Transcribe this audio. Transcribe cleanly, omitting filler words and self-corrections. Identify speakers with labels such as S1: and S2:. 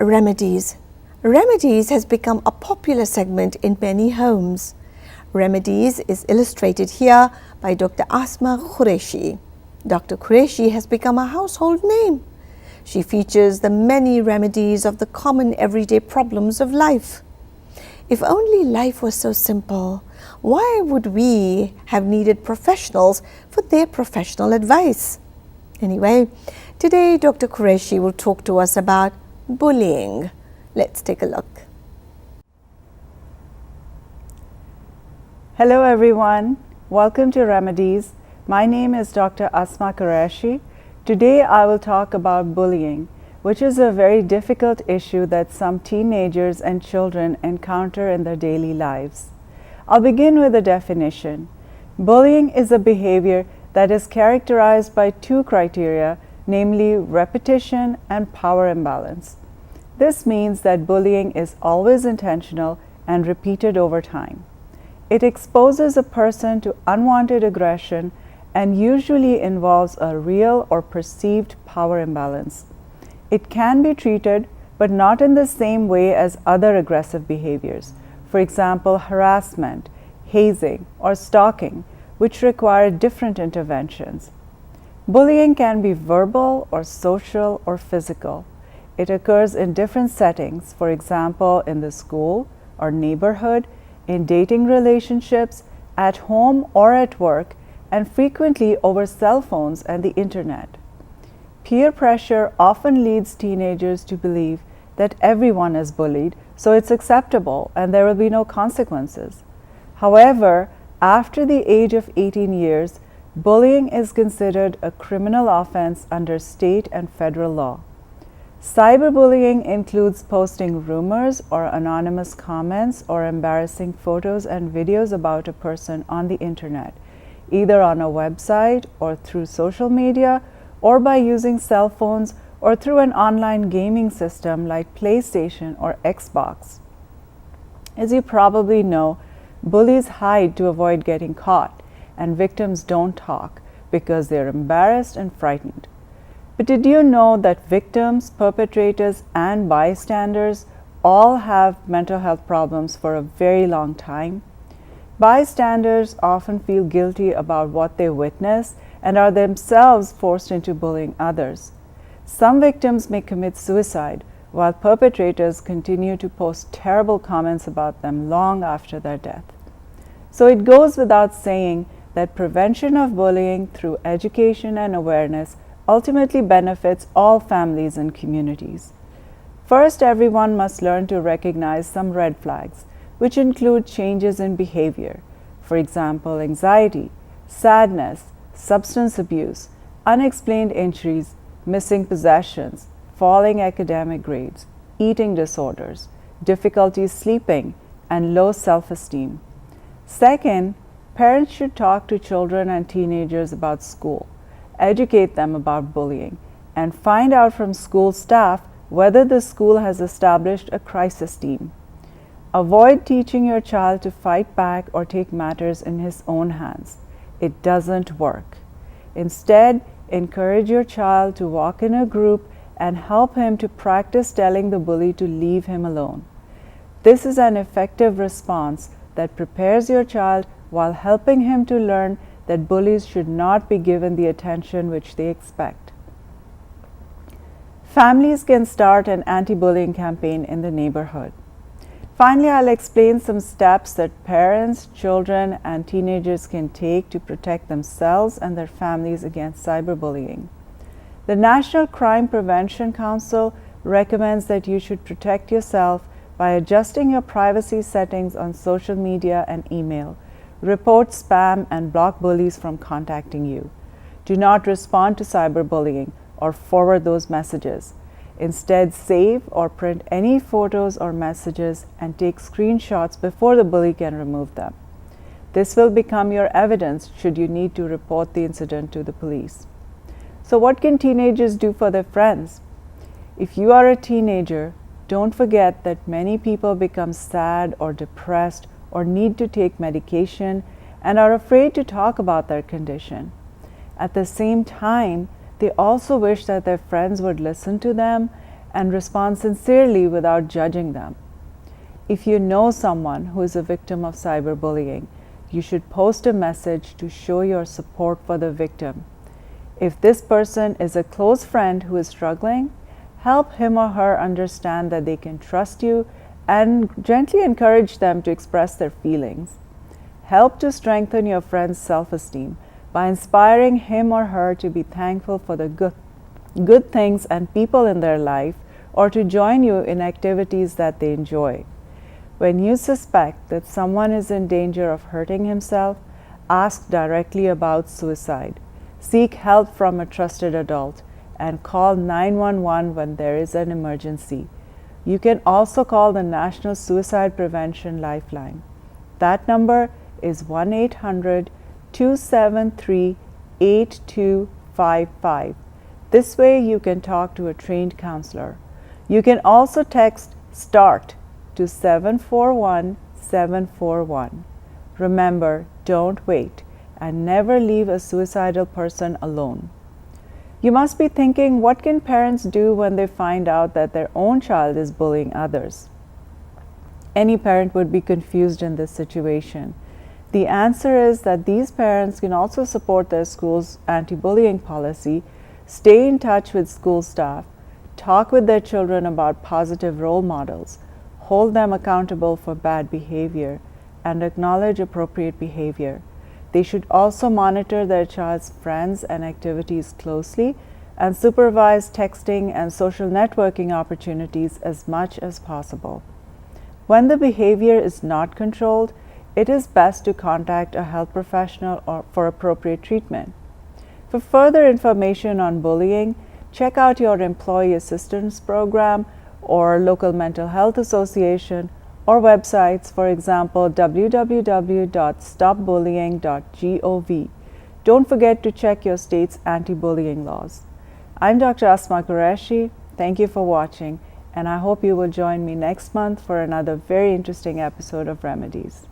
S1: Remedies. Remedies has become a popular segment in many homes. Remedies is illustrated here by Dr. Asma Qureshi. Dr. Qureshi has become a household name. She features the many remedies of the common everyday problems of life. If only life was so simple, why would we have needed professionals for their professional advice? Anyway, today Dr. Qureshi will talk to us about bullying. Let's take a look.
S2: Hello everyone, welcome to Remedies. My name is Dr. Asma Qureshi. Today I will talk about bullying, which is a very difficult issue that some teenagers and children encounter in their daily lives. I'll begin with a definition. Bullying is a behavior that is characterized by two criteria, namely repetition and power imbalance. This means that bullying is always intentional and repeated over time. It exposes a person to unwanted aggression and usually involves a real or perceived power imbalance. It can be treated, but not in the same way as other aggressive behaviors. For example, harassment, hazing, or stalking, which require different interventions. Bullying can be verbal or social or physical. It occurs in different settings, for example, in the school or neighborhood, in dating relationships, at home or at work, and frequently over cell phones and the internet. Peer pressure often leads teenagers to believe that everyone is bullied, so it's acceptable and there will be no consequences. However, after the age of 18 years, bullying is considered a criminal offense under state and federal law. Cyberbullying includes posting rumors or anonymous comments or embarrassing photos and videos about a person on the internet, either on a website or through social media, or by using cell phones or through an online gaming system like PlayStation or Xbox. As you probably know, bullies hide to avoid getting caught, and victims don't talk because they're embarrassed and frightened. But did you know that victims, perpetrators, and bystanders all have mental health problems for a very long time? Bystanders often feel guilty about what they witness and are themselves forced into bullying others. Some victims may commit suicide, while perpetrators continue to post terrible comments about them long after their death. So it goes without saying that prevention of bullying through education and awareness ultimately benefits all families and communities. First, everyone must learn to recognize some red flags, which include changes in behavior. For example, anxiety, sadness, substance abuse, unexplained injuries, missing possessions, falling academic grades, eating disorders, difficulty sleeping, and low self-esteem. Second, parents should talk to children and teenagers about school, educate them about bullying, and find out from school staff whether the school has established a crisis team. Avoid teaching your child to fight back or take matters in his own hands. It doesn't work. Instead, encourage your child to walk in a group and help him to practice telling the bully to leave him alone. This is an effective response that prepares your child while helping him to learn that bullies should not be given the attention which they expect. Families can start an anti-bullying campaign in the neighborhood. Finally, I'll explain some steps that parents, children, and teenagers can take to protect themselves and their families against cyberbullying. The National Crime Prevention Council recommends that you should protect yourself by adjusting your privacy settings on social media and email. Report spam and block bullies from contacting you. Do not respond to cyberbullying or forward those messages. Instead, save or print any photos or messages and take screenshots before the bully can remove them. This will become your evidence should you need to report the incident to the police. So what can teenagers do for their friends? If you are a teenager, don't forget that many people become sad or depressed or need to take medication and are afraid to talk about their condition. At the same time, they also wish that their friends would listen to them and respond sincerely without judging them. If you know someone who is a victim of cyberbullying, you should post a message to show your support for the victim. If this person is a close friend who is struggling, help him or her understand that they can trust you and gently encourage them to express their feelings. Help to strengthen your friend's self-esteem by inspiring him or her to be thankful for the good things and people in their life, or to join you in activities that they enjoy. When you suspect that someone is in danger of hurting himself, ask directly about suicide. Seek help from a trusted adult and call 911 when there is an emergency. You can also call the National Suicide Prevention Lifeline. That number is 1-800-273-8255. This way you can talk to a trained counselor. You can also text START to 741-741. Remember, don't wait, and never leave a suicidal person alone. You must be thinking, what can parents do when they find out that their own child is bullying others? Any parent would be confused in this situation. The answer is that these parents can also support their school's anti-bullying policy, stay in touch with school staff, talk with their children about positive role models, hold them accountable for bad behavior, and acknowledge appropriate behavior. They should also monitor their child's friends and activities closely and supervise texting and social networking opportunities as much as possible. When the behavior is not controlled, it is best to contact a health professional for appropriate treatment. For further information on bullying, check out your employee assistance program or local mental health association, or websites, for example, www.stopbullying.gov. Don't forget to check your state's anti-bullying laws. I'm Dr. Asma Qureshi. Thank you for watching, and I hope you will join me next month for another very interesting episode of Remedies.